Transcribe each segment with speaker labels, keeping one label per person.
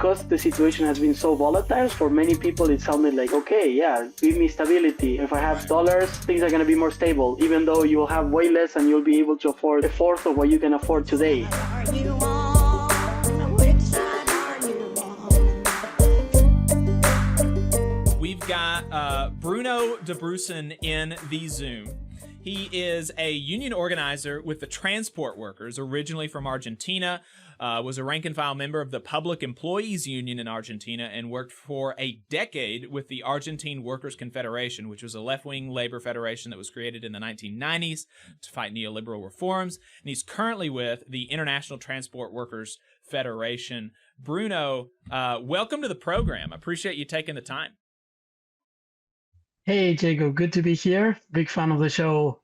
Speaker 1: because the situation has been so volatile, for many people it sounded like, okay, yeah, give me stability. If I have dollars, things are going to be more stable, even though you'll have way less and you'll be able to afford a fourth of what you can afford today.
Speaker 2: We've got Bruno de Brusen in the Zoom. He is a union organizer with the transport workers, originally from Argentina, was a rank-and-file member of the Public Employees Union in Argentina, and worked for a decade with the Argentine Workers' Confederation, which was a left-wing labor federation that was created in the 1990s to fight neoliberal reforms. And he's currently with the International Transport Workers Federation. Bruno, welcome to the program. I appreciate you taking the time.
Speaker 1: Hey, Jacob, good to be here. Big fan of the show.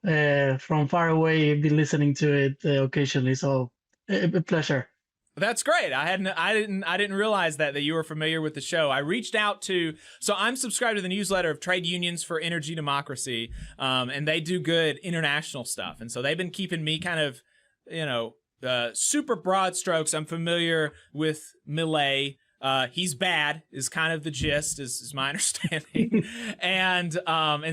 Speaker 1: From far away, been listening to it occasionally, so a pleasure.
Speaker 2: That's great. I didn't realize that you were familiar with the show. I reached out to, so I'm subscribed to the newsletter of Trade Unions for Energy Democracy, and they do good international stuff. And so they've been keeping me kind of, super broad strokes. I'm familiar with Milei. He's bad is kind of the gist, is my understanding. and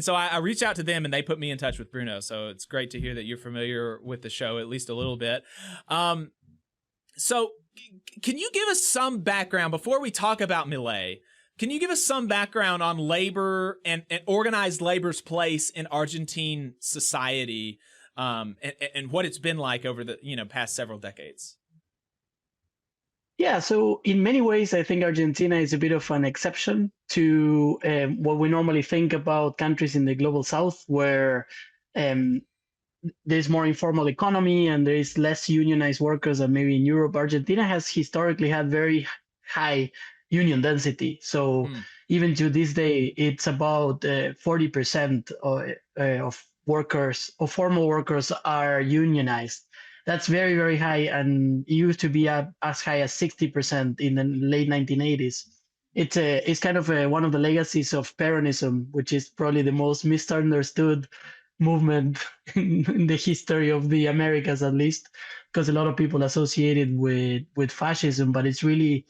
Speaker 2: so I reached out to them and they put me in touch with Bruno. So it's great to hear that you're familiar with the show, at least a little bit. So can you give us some background before we talk about Milei? Can you give us some background on labor and organized labor's place in Argentine society, and what it's been like over the past several decades?
Speaker 1: Yeah, so in many ways, I think Argentina is a bit of an exception to what we normally think about countries in the global south, where there's more informal economy and there is less unionized workers than maybe in Europe. Argentina has historically had very high union density. So even to this day, it's about 40% of workers, of formal workers, are unionized. That's very, very high, and it used to be as high as 60% in the late 1980s. It's kind of one of the legacies of Peronism, which is probably the most misunderstood movement in the history of the Americas, at least, because a lot of people associate it with fascism, but it's really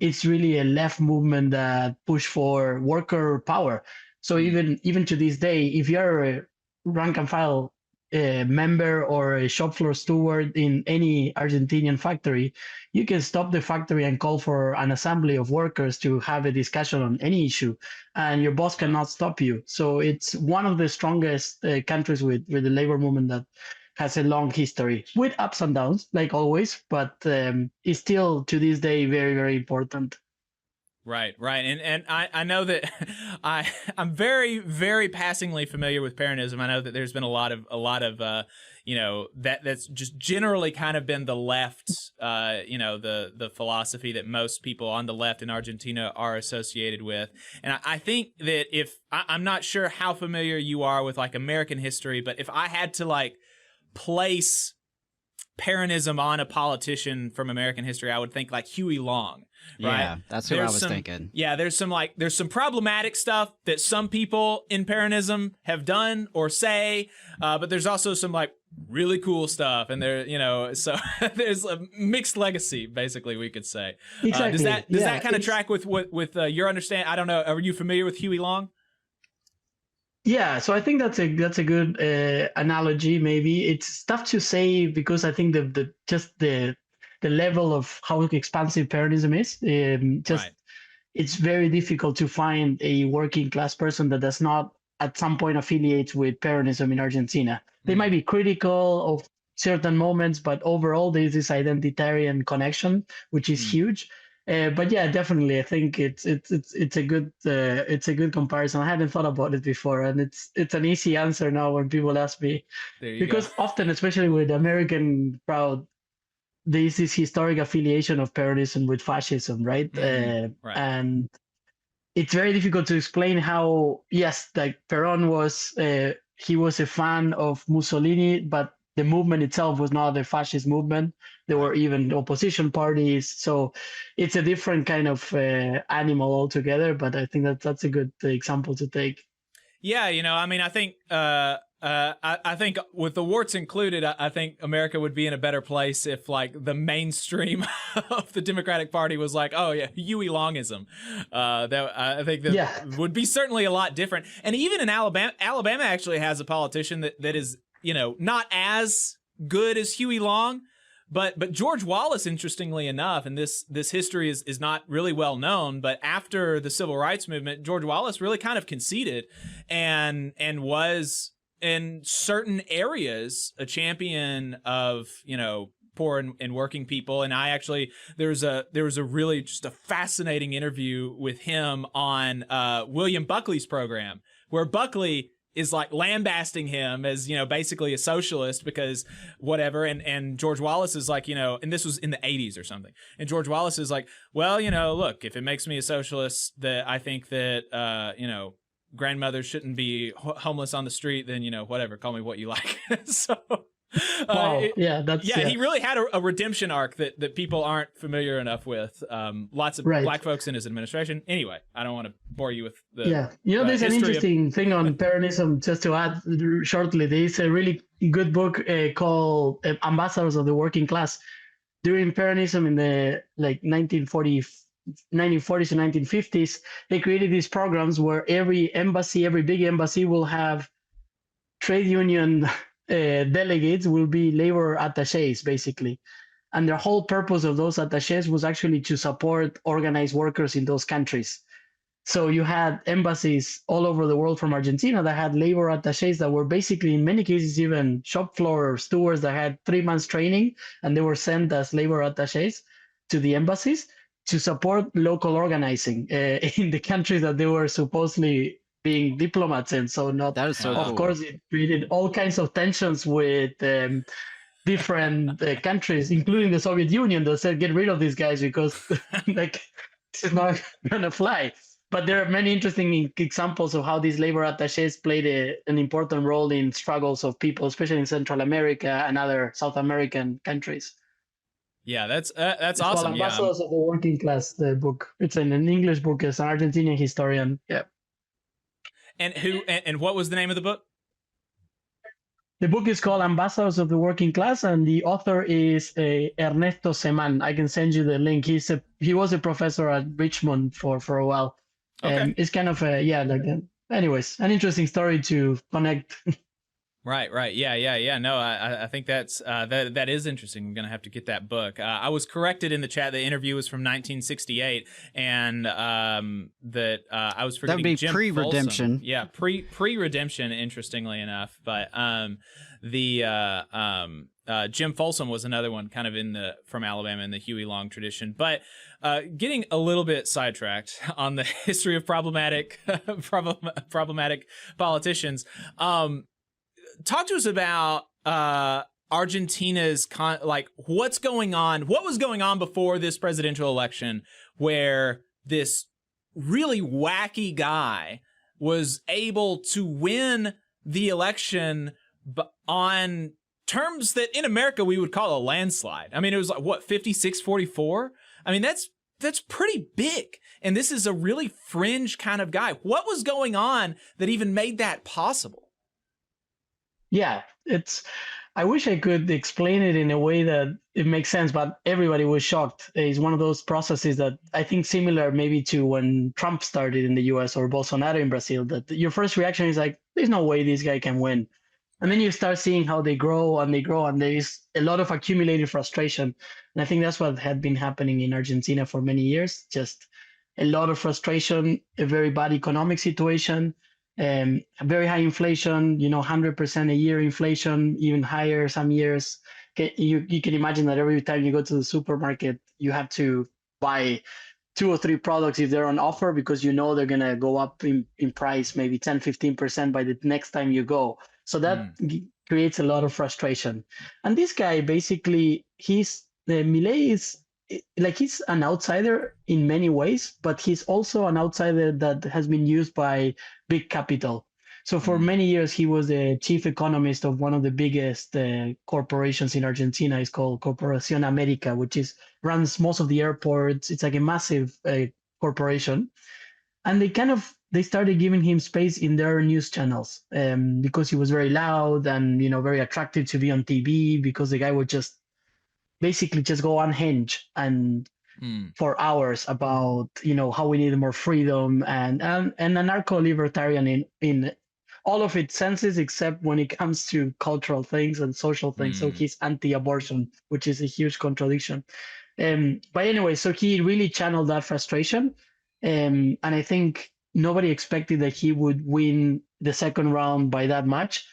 Speaker 1: a left movement that pushed for worker power. So even to this day, if you're a rank and file member or a shop floor steward in any Argentinian factory, you can stop the factory and call for an assembly of workers to have a discussion on any issue, and your boss cannot stop you. So it's one of the strongest countries with the labor movement that has a long history, with ups and downs, like always, but it's still to this day very, very important.
Speaker 2: Right. And I know that I'm very, very passingly familiar with Peronism. I know that there's been a lot of that's just generally kind of been the left, the philosophy that most people on the left in Argentina are associated with. And I think that I'm not sure how familiar you are with like American history, but if I had to like place Peronism on a politician from American history, I would think like Huey Long. Right?
Speaker 3: Yeah, that's who I was thinking.
Speaker 2: Yeah, there's some problematic stuff that some people in Peronism have done or say, but there's also some like really cool stuff, and so there's a mixed legacy, basically, we could say.
Speaker 1: Exactly.
Speaker 2: Does that kind of track with your understanding? I don't know. Are you familiar with Huey Long?
Speaker 1: Yeah, so I think that's a good analogy. Maybe it's tough to say because I think the level of how expansive Peronism is,
Speaker 2: Right.
Speaker 1: It's very difficult to find a working class person that does not at some point affiliate with Peronism in Argentina. They might be critical of certain moments, but overall there's this identitarian connection, which is huge. But yeah, definitely, I think it's a good comparison. I hadn't thought about it before, and it's an easy answer now when people ask me, because often, especially with the American crowd, there is this historic affiliation of Peronism with fascism, right?
Speaker 2: Right.
Speaker 1: And it's very difficult to explain how, yes, like Peron was, he was a fan of Mussolini, but the movement itself was not a fascist movement. There were even opposition parties. So it's a different kind of animal altogether, but I think that's a good example to take.
Speaker 2: Yeah, I mean, I think I think with the warts included, I think America would be in a better place if like the mainstream of the Democratic Party was like, oh yeah, Huey Longism. I think that would be certainly a lot different. And even in Alabama actually has a politician that is, you know, not as good as Huey Long, but George Wallace, interestingly enough, and this history is not really well known, but after the Civil Rights Movement, George Wallace really kind of conceded and was in certain areas a champion of, you know, poor and working people. And I actually, there was a really just a fascinating interview with him on William Buckley's program, where Buckley is like lambasting him as, you know, basically a socialist because whatever. And George Wallace is like, you know, and this was in the 80s or something. And George Wallace is like, well, you know, look, if it makes me a socialist, that I think that, you know, grandmothers shouldn't be homeless on the street, then, you know, whatever, call me what you like. So
Speaker 1: wow.
Speaker 2: He really had a redemption arc that people aren't familiar enough with. Lots of black folks in his administration. Anyway, I don't want to bore you with the
Speaker 1: you know, there's an interesting thing on Peronism, just to add shortly. There's a really good book called Ambassadors of the Working Class. During Peronism in the like 1940s to 1950s, they created these programs where every big embassy will have trade union delegates, will be labor attaches, basically. And the whole purpose of those attaches was actually to support organized workers in those countries. So you had embassies all over the world from Argentina that had labor attaches that were basically, in many cases, even shop floor stewards that had 3 months training, and they were sent as labor attaches to the embassies to support local organizing in the countries that they were supposedly being diplomats in. So
Speaker 3: that is so
Speaker 1: of
Speaker 3: cool.
Speaker 1: course, it created all kinds of tensions with different countries, including the Soviet Union, that said, get rid of these guys because like this is not going to fly. But there are many interesting examples of how these labor attaches played an important role in struggles of people, especially in Central America and other South American countries.
Speaker 2: Yeah, that's awesome.
Speaker 1: Ambassadors of the Working Class, the book. It's an English book. It's an Argentinian historian. Yeah.
Speaker 2: And what was the name of the book?
Speaker 1: The book is called Ambassadors of the Working Class, and the author is Ernesto Seman. I can send you the link. He was a professor at Richmond for a while.
Speaker 2: Okay.
Speaker 1: It's kind of anyways, an interesting story to connect.
Speaker 2: Right. Yeah. No, I think that is interesting. I'm going to have to get that book. I was corrected in the chat. The interview was from 1968, and that I was forgetting.
Speaker 3: That would be
Speaker 2: Jim
Speaker 3: pre-redemption.
Speaker 2: Folsom. Yeah, pre-redemption, interestingly enough. But Jim Folsom was another one kind of from Alabama in the Huey Long tradition. But getting a little bit sidetracked on the history of problematic politicians. Talk to us about Argentina's what's going on. What was going on before this presidential election, where this really wacky guy was able to win the election on terms that in America we would call a landslide. I mean, it was like, what, 56-44? I mean, that's pretty big. And this is a really fringe kind of guy. What was going on that even made that possible?
Speaker 1: Yeah, I wish I could explain it in a way that it makes sense, but everybody was shocked. It's one of those processes that I think similar maybe to when Trump started in the US or Bolsonaro in Brazil, that your first reaction is like, there's no way this guy can win. And then you start seeing how they grow, and there is a lot of accumulated frustration. And I think that's what had been happening in Argentina for many years, just a lot of frustration, a very bad economic situation, a very high inflation, 100% a year inflation, even higher some years. You can imagine that every time you go to the supermarket, you have to buy 2 or 3 products if they're on offer, because they're going to go up in price, maybe 10-15% by the next time you go. So that creates a lot of frustration. And this guy, basically, Milei is like, he's an outsider in many ways, but he's also an outsider that has been used by big capital. So for many years, he was the chief economist of one of the biggest corporations in Argentina. It's called Corporación América, which runs most of the airports. It's like a massive corporation. And they kind of they started giving him space in their news channels because he was very loud and very attractive to be on TV, because the guy would just basically just go unhinged and for hours about how we need more freedom and anarcho-libertarian in all of its senses, except when it comes to cultural things and social things. So he's anti-abortion, which is a huge contradiction. But anyway, so he really channeled that frustration, and I think nobody expected that he would win the second round by that much.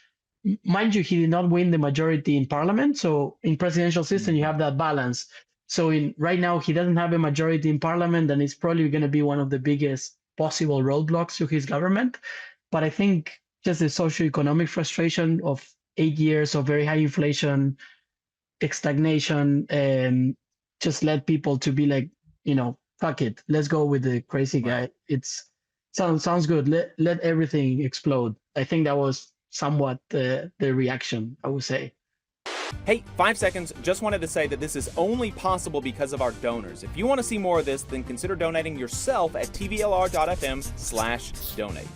Speaker 1: Mind you, he did not win the majority in parliament. So in presidential system, you have that balance. So right now, he doesn't have a majority in parliament, and it's probably going to be one of the biggest possible roadblocks to his government. But I think just the socioeconomic frustration of 8 years of very high inflation, stagnation, just led people to be like, fuck it, let's go with the crazy guy.
Speaker 2: Right.
Speaker 1: It's sounds good. Let everything explode. I think that was somewhat the reaction, I would say.
Speaker 3: Hey, 5 seconds. Just wanted to say that this is only possible because of our donors. If you want to see more of this, then consider donating yourself at tvlr.fm/donate.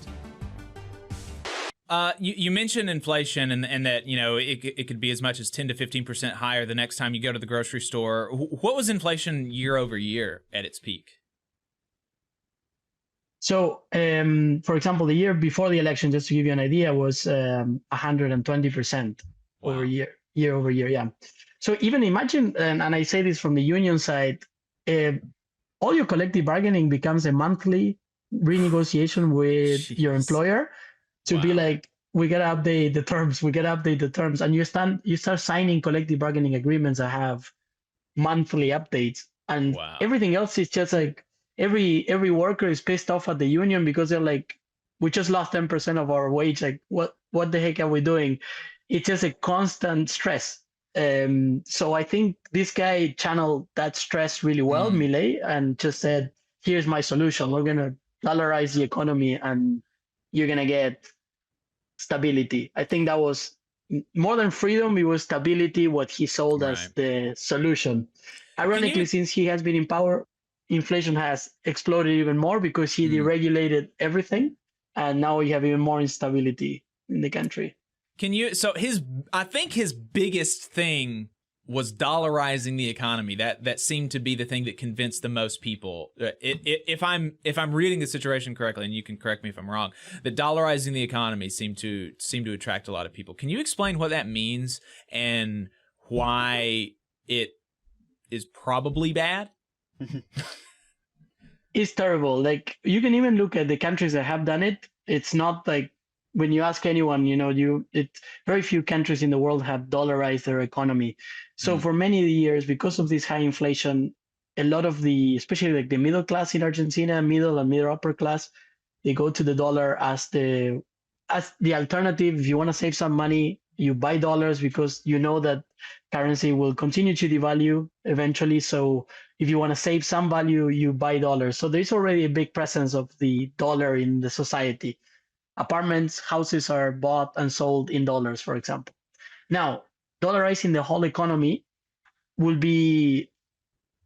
Speaker 2: You mentioned inflation and that, it could be as much as 10 to 15% higher the next time you go to the grocery store. What was inflation year over year at its peak?
Speaker 1: So, for example, the year before the election, just to give you an idea, was 120% over year over year. Yeah. So even imagine, and I say this from the union side, all your collective bargaining becomes a monthly renegotiation with your employer to be like, we got to update the terms. We got to update the terms. And you start signing collective bargaining agreements that have monthly updates. And everything else is just like, every worker is pissed off at the union because they're like, we just lost 10% of our wage. Like, what the heck are we doing? It's just a constant stress. So I think this guy channeled that stress really well, Milei, and just said, here's my solution. We're going to dollarize the economy and you're going to get stability. I think that was more than freedom. It was stability, what he sold as the solution. Ironically, since he has been in power, inflation has exploded even more because he deregulated everything. And now we have even more instability in the country.
Speaker 2: I think his biggest thing was dollarizing the economy. That seemed to be the thing that convinced the most people. If I'm reading the situation correctly, and you can correct me if I'm wrong, that dollarizing the economy seemed to attract a lot of people. Can you explain what that means and why it is probably bad?
Speaker 1: It's terrible. Like, you can even look at the countries that have done it. It's not like, when you ask anyone, very few countries in the world have dollarized their economy. So for many years, because of this high inflation, a lot of especially like the middle class in Argentina, middle and middle upper class, they go to the dollar as the alternative. If you want to save some money, you buy dollars because you know that currency will continue to devalue eventually. So if you want to save some value, you buy dollars. So there's already a big presence of the dollar in the society. Apartments, houses are bought and sold in dollars, for example. Now, dollarizing the whole economy will be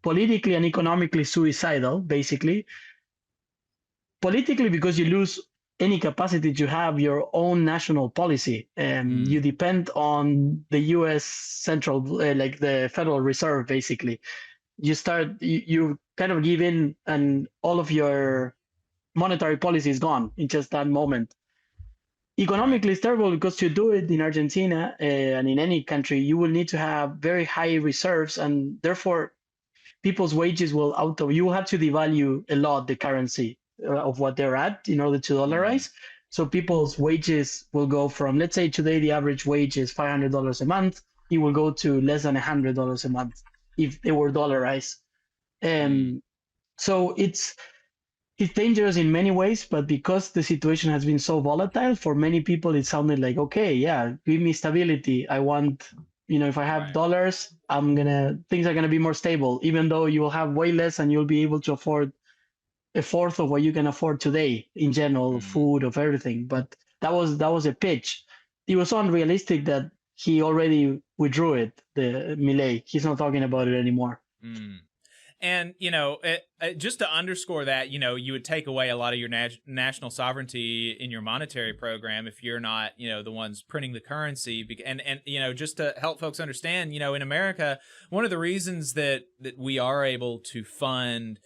Speaker 1: politically and economically suicidal, basically. Politically, because you lose any capacity to have your own national policy. You depend on the U.S. central, like the Federal Reserve, basically. You kind of give in, and all of your monetary policy is gone in just that moment. Economically, it's terrible because to do it in Argentina and in any country, you will need to have very high reserves, and therefore people's wages will you will have to devalue a lot the currency of what they're at in order to dollarize. So people's wages will go from, let's say today the average wage is $500 a month. It will go to less than $100 a month if they were dollarized. So it's dangerous in many ways, but because the situation has been so volatile, for many people it sounded like, okay, yeah, give me stability. I want, if I have dollars, things are gonna be more stable, even though you will have way less and you'll be able to afford a fourth of what you can afford today in general, food, of everything. But that was a pitch. It was so unrealistic that he already withdrew it, the Milei. He's not talking about it anymore.
Speaker 2: And, just to underscore that, you would take away a lot of your national sovereignty in your monetary program if you're not, the ones printing the currency. And just to help folks understand, in America, one of the reasons that we are able to fund,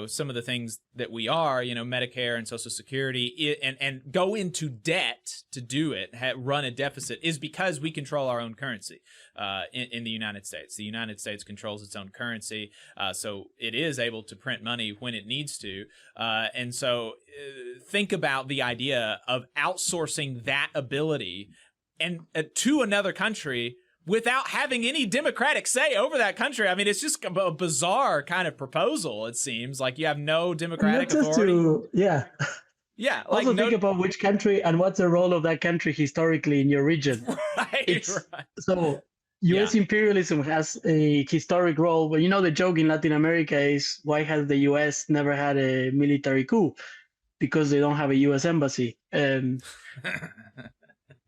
Speaker 2: some of the things that we are, Medicare and Social Security, and go into debt to do it, run a deficit, is because we control our own currency in the United States. The United States controls its own currency, so it is able to print money when it needs to. And so think about the idea of outsourcing that ability and to another country without having any democratic say over that country. I mean, it's just a bizarre kind of proposal, it seems. Like you have no democratic authority.
Speaker 1: Yeah.
Speaker 2: Also
Speaker 1: think about which country and what's the role of that country historically in your region.
Speaker 2: Right.
Speaker 1: So U.S. imperialism has a historic role. But the joke in Latin America is, why has the U.S. never had a military coup? Because they don't have a U.S. embassy.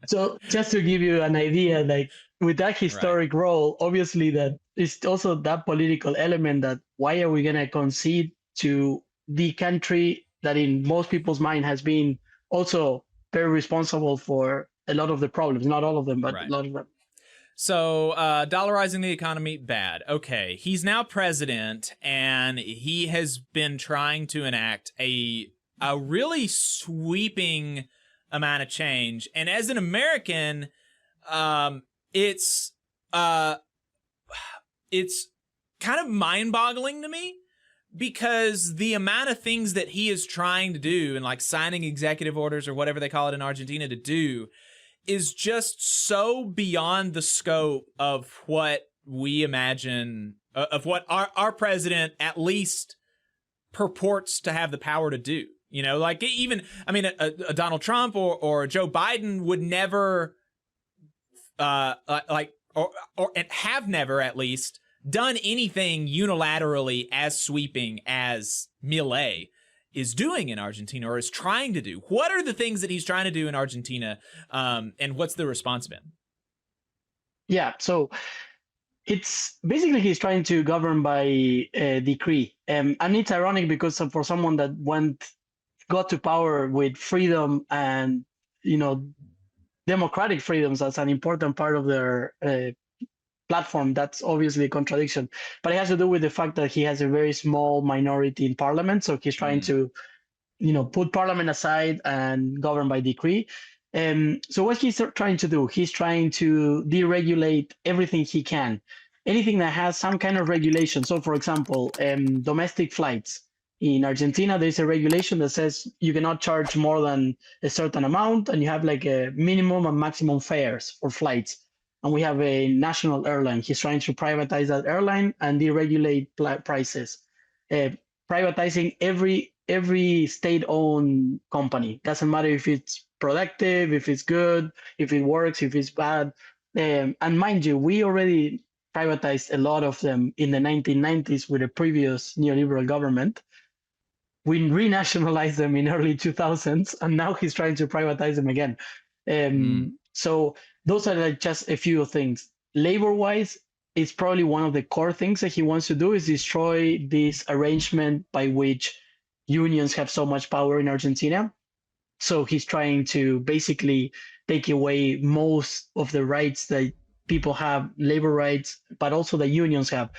Speaker 1: So just to give you an idea, like with that historic role, obviously that is also that political element that why are we going to concede to the country that in most people's mind has been also very responsible for a lot of the problems, not all of them, but a lot of them.
Speaker 2: So dollarizing the economy, bad. Okay, he's now president, and he has been trying to enact a really sweeping amount of change. And as an American, it's kind of mind-boggling to me, because the amount of things that he is trying to do and like signing executive orders or whatever they call it in Argentina to do is just so beyond the scope of what we imagine, of what our president at least purports to have the power to do. Like even, I mean, a Donald Trump or Joe Biden would never, and have never at least done anything unilaterally as sweeping as Milei is doing in Argentina, or is trying to do. What are the things that he's trying to do in Argentina, and what's the response been?
Speaker 1: Yeah, so it's basically he's trying to govern by decree, and it's ironic because for someone that got to power with freedom and democratic freedoms as an important part of their platform, that's obviously a contradiction. But it has to do with the fact that he has a very small minority in parliament, so he's trying to put parliament aside and govern by decree. So what he's trying to do, he's trying to deregulate everything he can, anything that has some kind of regulation. So for example, domestic flights. In Argentina, there's a regulation that says you cannot charge more than a certain amount, and you have like a minimum and maximum fares for flights. And we have a national airline. He's trying to privatize that airline and deregulate prices. Privatizing every state-owned company. Doesn't matter if it's productive, if it's good, if it works, if it's bad. And mind you, we already privatized a lot of them in the 1990s with a previous neoliberal government. We renationalized them in early 2000s, and now he's trying to privatize them again. So those are like just a few things. Labor-wise, it's probably one of the core things that he wants to do is destroy this arrangement by which unions have so much power in Argentina. So he's trying to basically take away most of the rights that people have, labor rights, but also the unions have.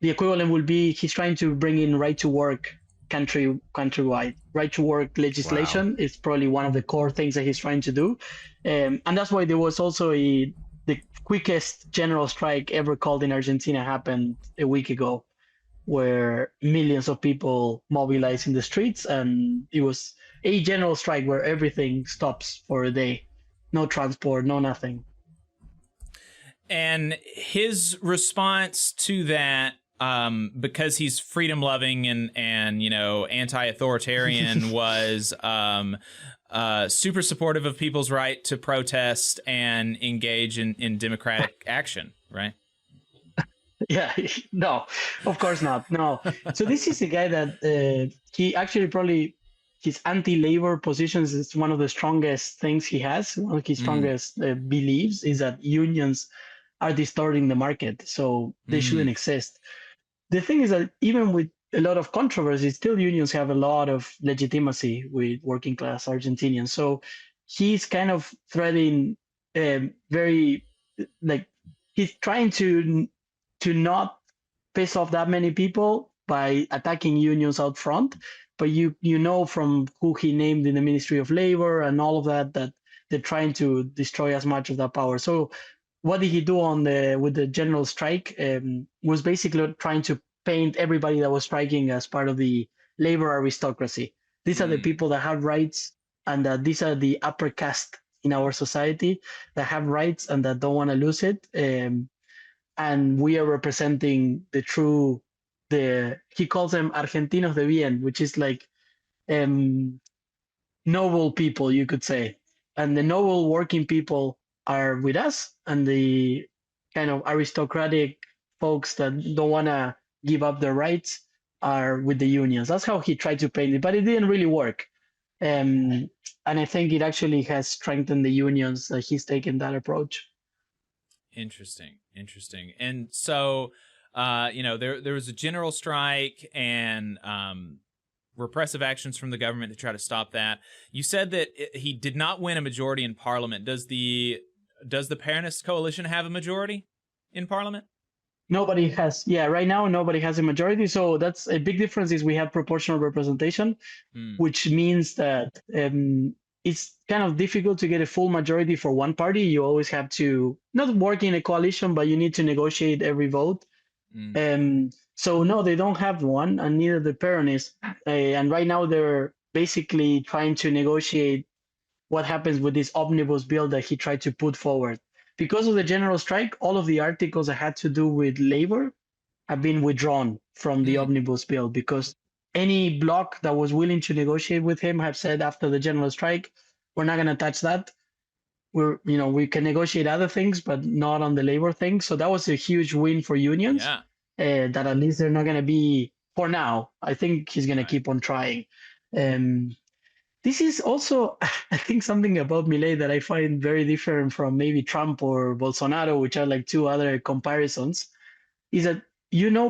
Speaker 1: The equivalent will be he's trying to bring in right to work countrywide. Right to work legislation is probably one of the core things that he's trying to do. And that's why there was also the quickest general strike ever called in Argentina happened a week ago, where millions of people mobilized in the streets, and it was a general strike where everything stops for a day. No transport, no nothing.
Speaker 2: And his response to that, because he's freedom loving and anti-authoritarian, was super supportive of people's right to protest and engage in democratic action, right?
Speaker 1: Yeah, no, of course not. No. So this is a guy that he actually probably his anti-labor positions is one of the strongest things he has. One of his strongest beliefs is that unions are distorting the market, so they shouldn't exist. the thing is that even with a lot of controversy, still unions have a lot of legitimacy with working class Argentinians. So he's kind of threading very like he's trying to not piss off that many people by attacking unions out front. But you know from who he named in the Ministry of Labor and all of that that they're trying to destroy as much of that power. So what did he do with the general strike? Was basically trying to paint everybody that was striking as part of the labor aristocracy. These are the people that have rights, and that these are the upper caste in our society that have rights and that don't want to lose it. And we are representing the true, he calls them Argentinos de bien, which is like noble people, you could say. And the noble working people are with us, and the kind of aristocratic folks that don't want to give up their rights are with the unions. That's how he tried to paint it, but it didn't really work. And I think it actually has strengthened the unions that he's taken that approach.
Speaker 2: Interesting. And so, there was a general strike and repressive actions from the government to try to stop that. You said that he did not win a majority in parliament. Does the Peronist coalition have a majority in parliament?
Speaker 1: Nobody has. Yeah, right now nobody has a majority. So that's a big difference. Is we have proportional representation, which means that it's kind of difficult to get a full majority for one party. You always have to not work in a coalition, but you need to negotiate every vote. So no, they don't have one, and neither the Peronists. And right now they're basically trying to negotiate what happens with this omnibus bill that he tried to put forward. Because of the general strike, all of the articles that had to do with labor have been withdrawn from the omnibus bill, because any bloc that was willing to negotiate with him have said after the general strike, we're not going to touch that. We can negotiate other things, but not on the labor thing. So that was a huge win for unions.
Speaker 2: Yeah.
Speaker 1: That at least they're not going to be, for now. I think he's going to keep on trying. This is also, I think, something about Milei that I find very different from maybe Trump or Bolsonaro, which are like two other comparisons, is that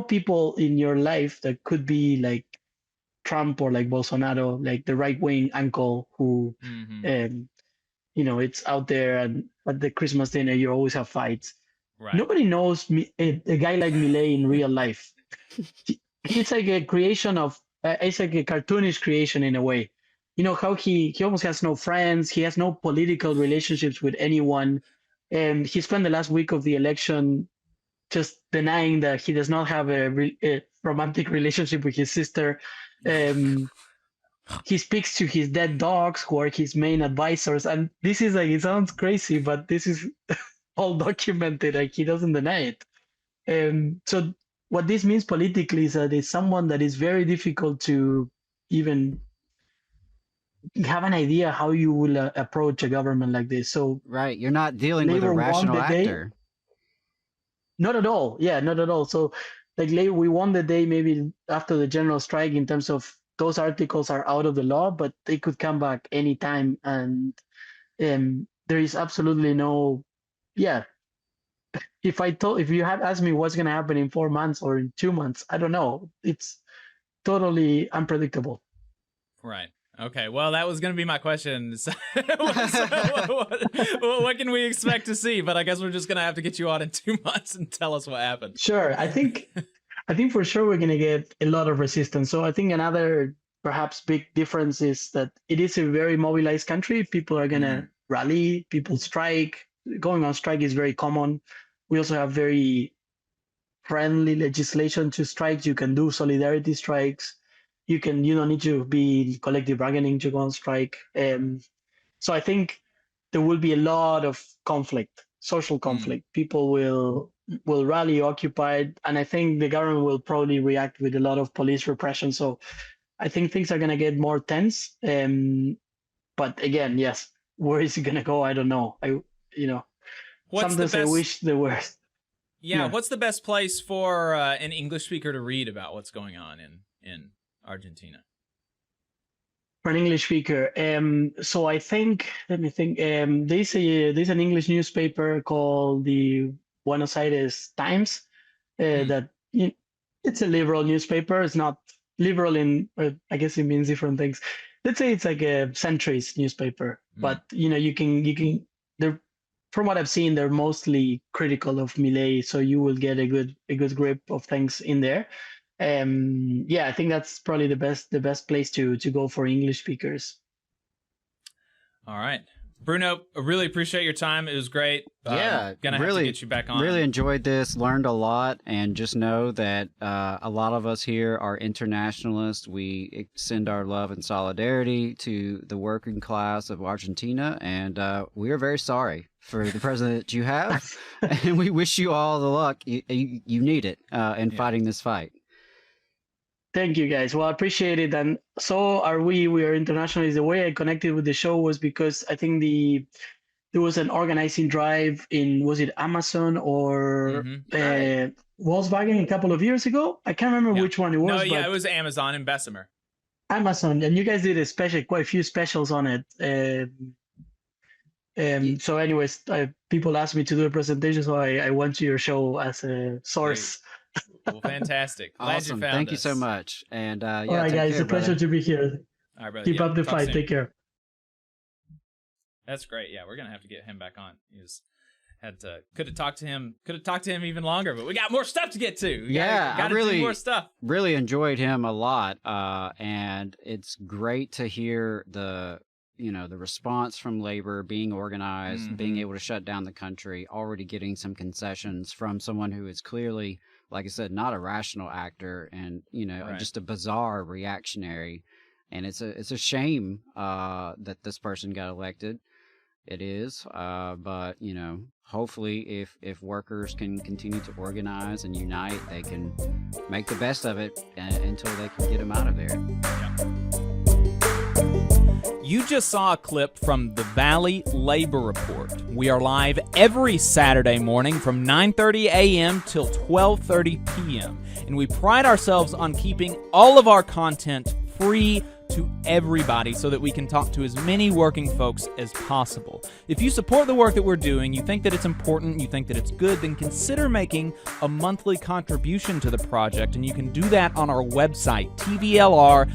Speaker 1: people in your life that could be like Trump or like Bolsonaro, like the right-wing uncle who, it's out there, and at the Christmas dinner, you always have fights. Right. Nobody knows a guy like Milei in real life. It's like a creation of, it's like a cartoonish creation in a way. How he almost has no friends. He has no political relationships with anyone. And he spent the last week of the election just denying that he does not have a romantic relationship with his sister. He speaks to his dead dogs, who are his main advisors. And this is like, it sounds crazy, but this is all documented. Like, he doesn't deny it. So what this means politically is that it's someone that is very difficult to even have an idea how you will approach a government like this. So
Speaker 4: right, you're not dealing with a rational actor.
Speaker 1: Not at all. Yeah, not at all. So like we won the day maybe after the general strike in terms of those articles are out of the law, but they could come back anytime. And there is absolutely no, if you had asked me what's going to happen in 4 months or in 2 months, I don't know. It's totally unpredictable.
Speaker 2: Right. Okay, well, that was going to be my question. What can we expect to see? But I guess we're just going to have to get you on in 2 months and tell us what happened.
Speaker 1: Sure. I think for sure we're going to get a lot of resistance. So I think another perhaps big difference is that it is a very mobilized country. People are going to rally, people strike. Going on strike is very common. We also have very friendly legislation to strikes. You can do solidarity strikes. You don't need to be collective bargaining to go on strike. So I think there will be a lot of conflict, social conflict. People will rally, occupied, and I think the government will probably react with a lot of police repression. So I think things are going to get more tense. But again, yes, where is it going to go? I don't know. Sometimes I wish there were.
Speaker 2: Yeah, what's the best place for an English speaker to read about what's going on in Argentina?
Speaker 1: For an English speaker, so I think, let me think. There's an English newspaper called the Buenos Aires Times that It's a liberal newspaper. It's not liberal I guess it means different things. Let's say it's like a centrist newspaper, but you can. They're, from what I've seen, they're mostly critical of Milei, so you will get a good grip of things in there. I think that's probably the best place to go for English speakers.
Speaker 2: All right. Bruno, I really appreciate your time. It was great.
Speaker 4: Yeah,
Speaker 2: gonna have to get you back on.
Speaker 4: Really enjoyed this, learned a lot, and just know that a lot of us here are internationalists. We extend our love and solidarity to the working class of Argentina, and we are very sorry for the president that you have, and we wish you all the luck. You need it in fighting this fight.
Speaker 1: Thank you, guys. Well, I appreciate it. And so are we. We are internationalists. The way I connected with the show was because I think there was an organizing drive was it Amazon or Volkswagen a couple of years ago? I can't remember which one it was.
Speaker 2: No, it was Amazon and Bessemer.
Speaker 1: Amazon, and you guys did quite a few specials on it. So anyways, people asked me to do a presentation, so I went to your show as a source.
Speaker 2: Great. Well, fantastic. Glad
Speaker 4: Awesome.
Speaker 2: you found
Speaker 4: Thank
Speaker 2: us.
Speaker 4: you so much. And
Speaker 1: all right, guys, it's a pleasure to be here.
Speaker 2: All right, brother.
Speaker 1: Keep up the fight.
Speaker 2: Soon.
Speaker 1: Take care.
Speaker 2: That's great. Yeah, we're gonna have to get him back on. He was could have talked to him even longer, but we got more stuff to get to. I really do more stuff.
Speaker 4: Really enjoyed him a lot, and it's great to hear the response from labor, being organized, being able to shut down the country, already getting some concessions from someone who is clearly, like I said, not a rational actor, and just a bizarre reactionary. And it's a shame that this person got elected. It is, but hopefully, if workers can continue to organize and unite, they can make the best of it until they can get them out of there.
Speaker 2: You just saw a clip from the Valley Labor Report. We are live every Saturday morning from 9:30 a.m. till 12:30 p.m. And we pride ourselves on keeping all of our content free to everybody so that we can talk to as many working folks as possible. If you support the work that we're doing, you think that it's important, you think that it's good, then consider making a monthly contribution to the project, and you can do that on our website, tvlr.fm.